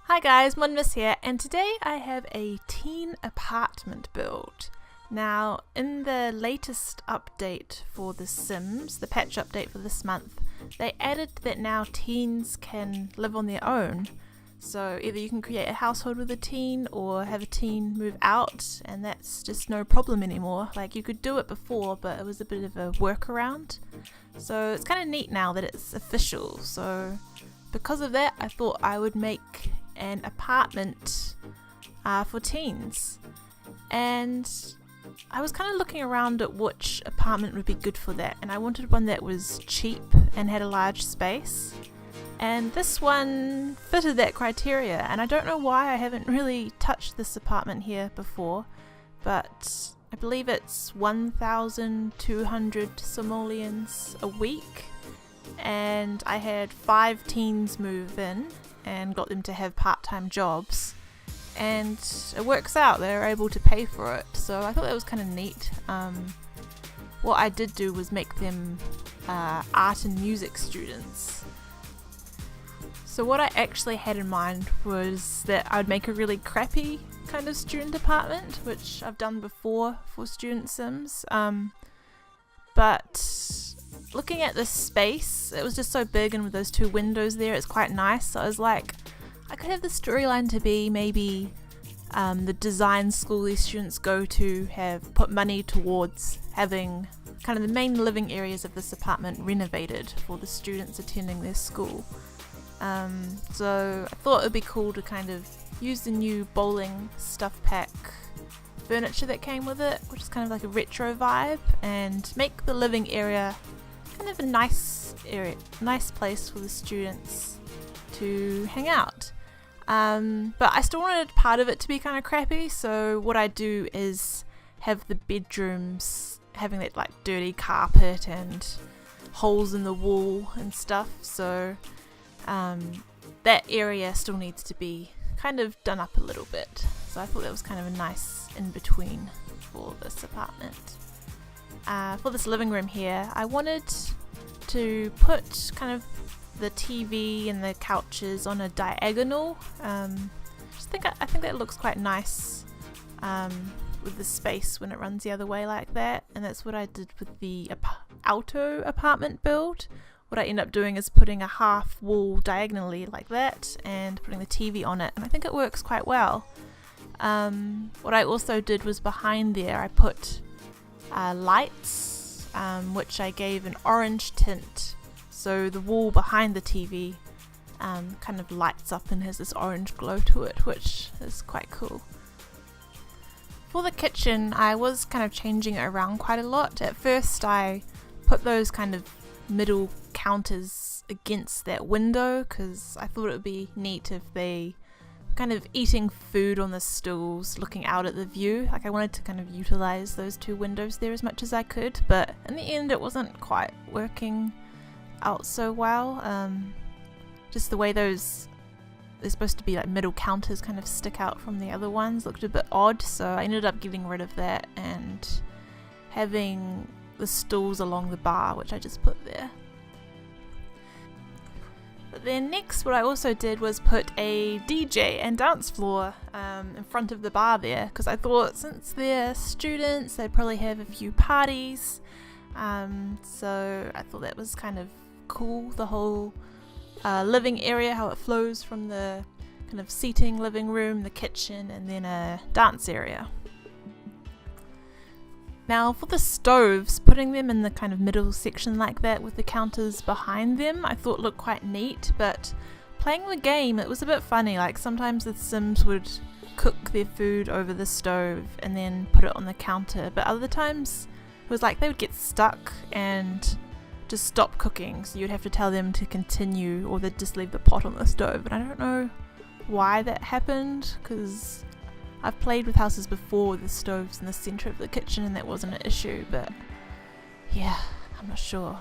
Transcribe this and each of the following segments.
Hi guys, ModernMiss here, and today I have a teen apartment build. Now, in the latest update for The Sims, the patch update for this month, they added that now teens can live on their own. So either you can create a household with a teen or have a teen move out, and that's just no problem anymore. Like, you could do it before, but it was a bit of a workaround. So it's kind of neat now that it's official. So because of that, I thought I would make an apartment for teens, and I was kind of looking around at which apartment would be good for that, and I wanted one that was cheap and had a large space, and this one fitted that criteria. And I don't know why I haven't really touched this apartment here before, but I believe it's 1,200 simoleons a week, and I had 5 teens move in and got them to have part-time jobs, and it works out. They're able to pay for it, so I thought that was kind of neat. What I did do was make them art and music students. So what I actually had in mind was that I would make a really crappy kind of student apartment, which I've done before for student sims, but looking at this space, it was just so big, and with those 2 windows there, it's quite nice. So I was like, I could have the storyline to be maybe the design school these students go to have put money towards having kind of the main living areas of this apartment renovated for the students attending their school. So I thought it would be cool to kind of use the new bowling stuff pack furniture that came with it, which is kind of like a retro vibe, and make the living area kind of a nice area, nice place for the students to hang out. But I still wanted part of it to be kind of crappy, so what I do is have the bedrooms having that like dirty carpet and holes in the wall and stuff, so that area still needs to be kind of done up a little bit. So I thought that was kind of a nice in-between for this apartment. For this living room here, I wanted to put kind of the TV and the couches on a diagonal. I think that looks quite nice with the space when it runs the other way like that, and that's what I did with the Alto apartment build. What I end up doing is putting a half wall diagonally like that and putting the TV on it, and I think it works quite well. What I also did was behind there I put lights, which I gave an orange tint, so the wall behind the TV kind of lights up and has this orange glow to it, which is quite cool. For the kitchen, I was kind of changing it around quite a lot. At first I put those kind of middle counters against that window because I thought it would be neat if they kind of eating food on the stools looking out at the view. Like, I wanted to kind of utilize those 2 windows there as much as I could, but in the end it wasn't quite working out so well. Just the way they're supposed to be like middle counters kind of stick out from the other ones looked a bit odd, so I ended up getting rid of that and having the stools along the bar, which I just put there. But then next, what I also did was put a DJ and dance floor in front of the bar there, because I thought since they're students, they'd probably have a few parties. So I thought that was kind of cool, the whole living area, how it flows from the kind of seating living room, the kitchen, and then a dance area. Now for the stoves, putting them in the kind of middle section like that with the counters behind them, I thought looked quite neat, but playing the game, it was a bit funny. Like, sometimes the Sims would cook their food over the stove and then put it on the counter, but other times it was like they would get stuck and just stop cooking, so you'd have to tell them to continue, or they'd just leave the pot on the stove. And I don't know why that happened, because I've played with houses before with the stoves in the centre of the kitchen and that wasn't an issue, but yeah, I'm not sure.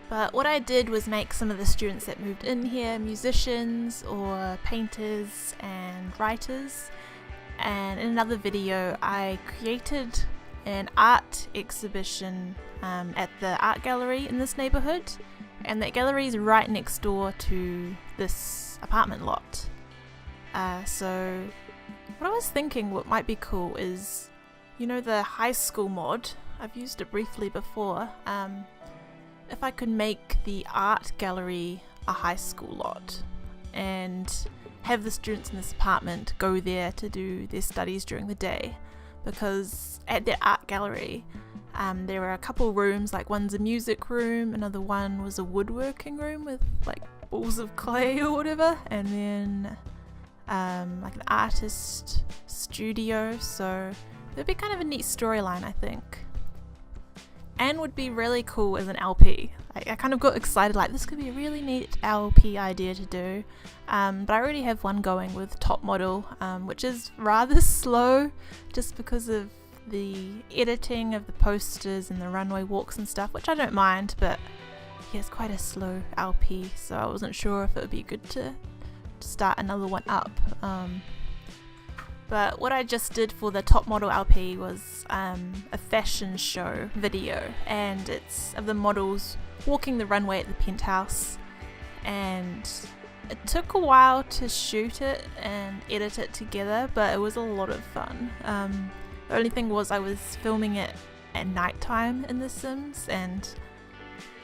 But what I did was make some of the students that moved in here musicians or painters and writers, and in another video I created an art exhibition at the art gallery in this neighbourhood, and that gallery is right next door to this apartment lot. So what I was thinking what might be cool is, you know, the high school mod, I've used it briefly before, if I could make the art gallery a high school lot and have the students in this apartment go there to do their studies during the day, because at their art gallery there were a couple rooms, like one's a music room, another one was a woodworking room with like balls of clay or whatever, and then like an artist studio, so it'd be kind of a neat storyline, I think, and would be really cool as an LP. I kind of got excited, like this could be a really neat LP idea to do, but I already have one going with top model, which is rather slow just because of the editing of the posters and the runway walks and stuff, which I don't mind, but yeah, it's quite a slow LP, so I wasn't sure if it would be good to start another one up. But what I just did for the top model LP was a fashion show video, and it's of the models walking the runway at the penthouse, and it took a while to shoot it and edit it together, but it was a lot of fun. The only thing was I was filming it at night time in The Sims, and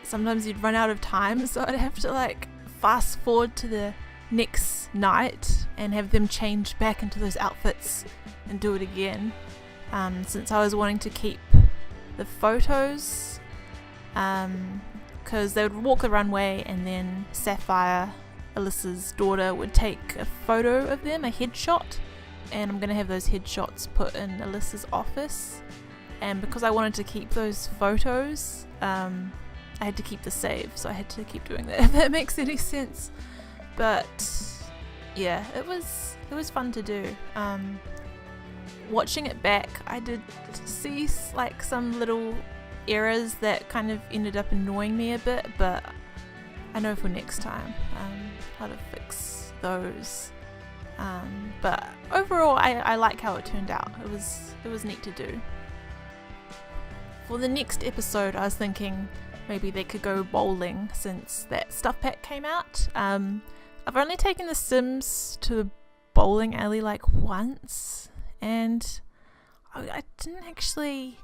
sometimes you'd run out of time, so I'd have to like fast forward to the next night and have them change back into those outfits and do it again, since I was wanting to keep the photos, because they would walk the runway and then Sapphire, Alyssa's daughter, would take a photo of them, a headshot, and I'm going to have those headshots put in Alyssa's office, and because I wanted to keep those photos, I had to keep the save, so I had to keep doing that, if that makes any sense. But yeah, it was fun to do. Watching it back, I did see like some little errors that kind of ended up annoying me a bit, but I know for next time how to fix those. But overall, I like how it turned out. It was neat to do. For the next episode, I was thinking maybe they could go bowling since that stuff pack came out. I've only taken The Sims to the bowling alley like once, and I didn't actually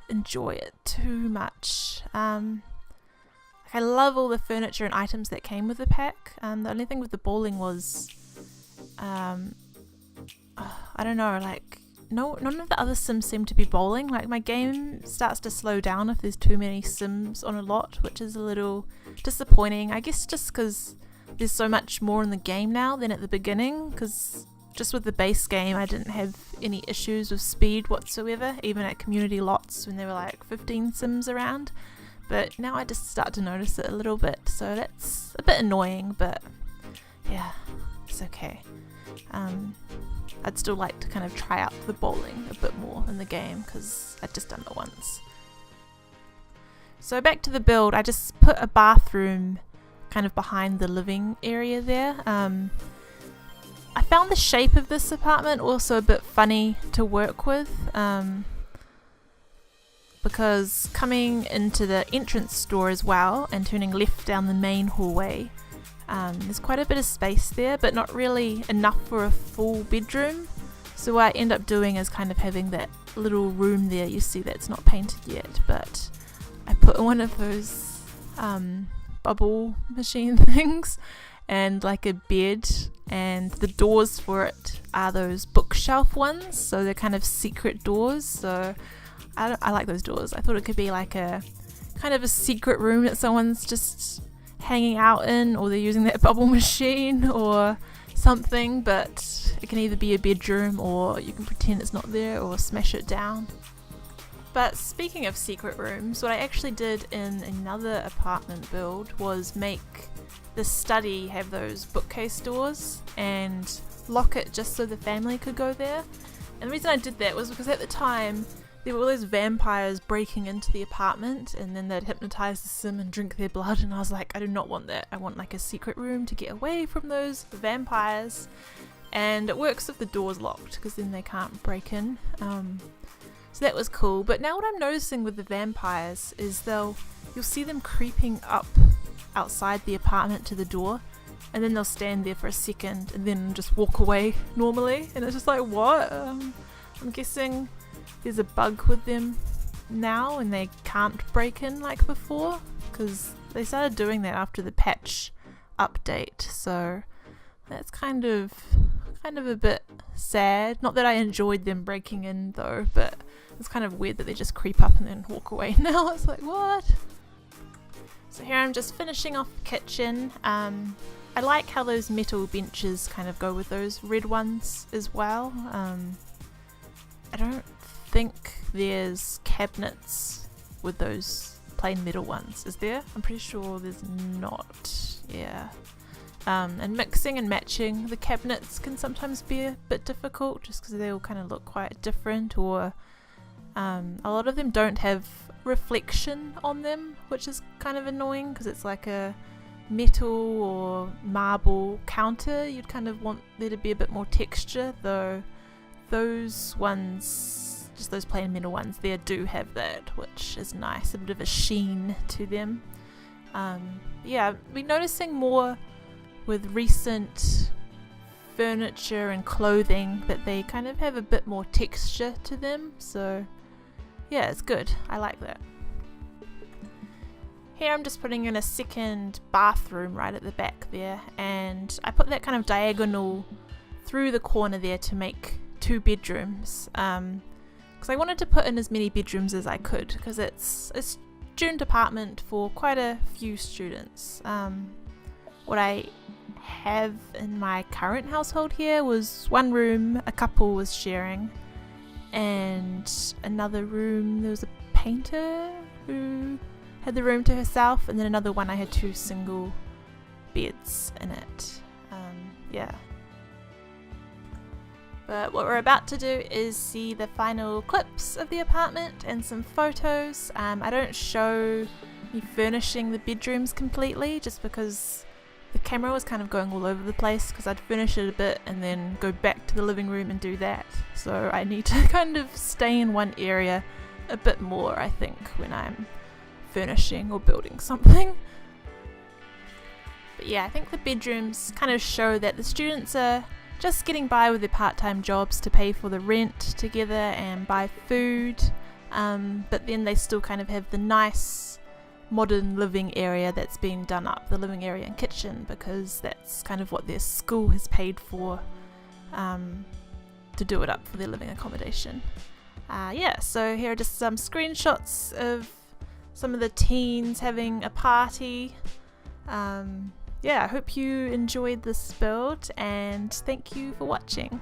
enjoy it too much. I love all the furniture and items that came with the pack. The only thing with the bowling was, I don't know, like none of the other Sims seem to be bowling. Like my game starts to slow down if there's too many Sims on a lot, which is a little disappointing. I guess just because there's so much more in the game now than at the beginning, because just with the base game I didn't have any issues with speed whatsoever, even at community lots when there were like 15 Sims around, but now I just start to notice it a little bit, so that's a bit annoying, but yeah, it's okay. I'd still like to kind of try out the bowling a bit more in the game because I'd just done it once. So back to the build, I just put a bathroom kind of behind the living area there. I found the shape of this apartment also a bit funny to work with, because coming into the entrance door as well and turning left down the main hallway, there's quite a bit of space there, but not really enough for a full bedroom. So what I end up doing is kind of having that little room there, you see that's not painted yet, but I put one of those bubble machine things and like a bed, and the doors for it are those bookshelf ones, so they're kind of secret doors, so I like those doors. I thought it could be like a kind of a secret room that someone's just hanging out in, or they're using that bubble machine or something, but it can either be a bedroom or you can pretend it's not there or smash it down. But speaking of secret rooms, what I actually did in another apartment build was make the study have those bookcase doors and lock it just so the family could go there. And the reason I did that was because at the time there were all those vampires breaking into the apartment, and then they'd hypnotize the sim and drink their blood, and I was like, I do not want that. I want like a secret room to get away from those vampires. And it works if the door's locked, because then they can't break in. So that was cool. But now what I'm noticing with the vampires is you'll see them creeping up outside the apartment to the door, and then they'll stand there for a second and then just walk away normally, and it's just like, what? I'm guessing there's a bug with them now and they can't break in like before, because they started doing that after the patch update, so that's kind of a bit sad. Not that I enjoyed them breaking in though, but it's kind of weird that they just creep up and then walk away now. It's like, what? So here I'm just finishing off the kitchen. I like how those metal benches kind of go with those red ones as well. I don't think there's cabinets with those plain metal ones, is there? I'm pretty sure there's not. Yeah. And mixing and matching the cabinets can sometimes be a bit difficult just because they all kind of look quite different, or a lot of them don't have reflection on them, which is kind of annoying because it's like a metal or marble counter. You'd kind of want there to be a bit more texture, though those ones, just those plain metal ones there, do have that, which is nice, a bit of a sheen to them. Yeah, I've been noticing more with recent furniture and clothing that they kind of have a bit more texture to them, so yeah, it's good. I like that. Here I'm just putting in a second bathroom right at the back there, and I put that kind of diagonal through the corner there to make 2 bedrooms, because I wanted to put in as many bedrooms as I could, because it's a student apartment for quite a few students. What I have in my current household here was 1 room a couple was sharing, and another room there was a painter who had the room to herself, and then another one I had 2 single beds in it. Yeah. But what we're about to do is see the final clips of the apartment and some photos. I don't show me furnishing the bedrooms completely just because the camera was kind of going all over the place, because I'd furnish it a bit and then go back to the living room and do that. So I need to kind of stay in one area a bit more, I think, when I'm furnishing or building something. But yeah, I think the bedrooms kind of show that the students are just getting by with their part-time jobs to pay for the rent together and buy food, but then they still kind of have the nice modern living area that's been done up, the living area and kitchen, because that's kind of what their school has paid for, to do it up for their living accommodation. Yeah, so here are just some screenshots of some of the teens having a party. Yeah, I hope you enjoyed this build, and thank you for watching.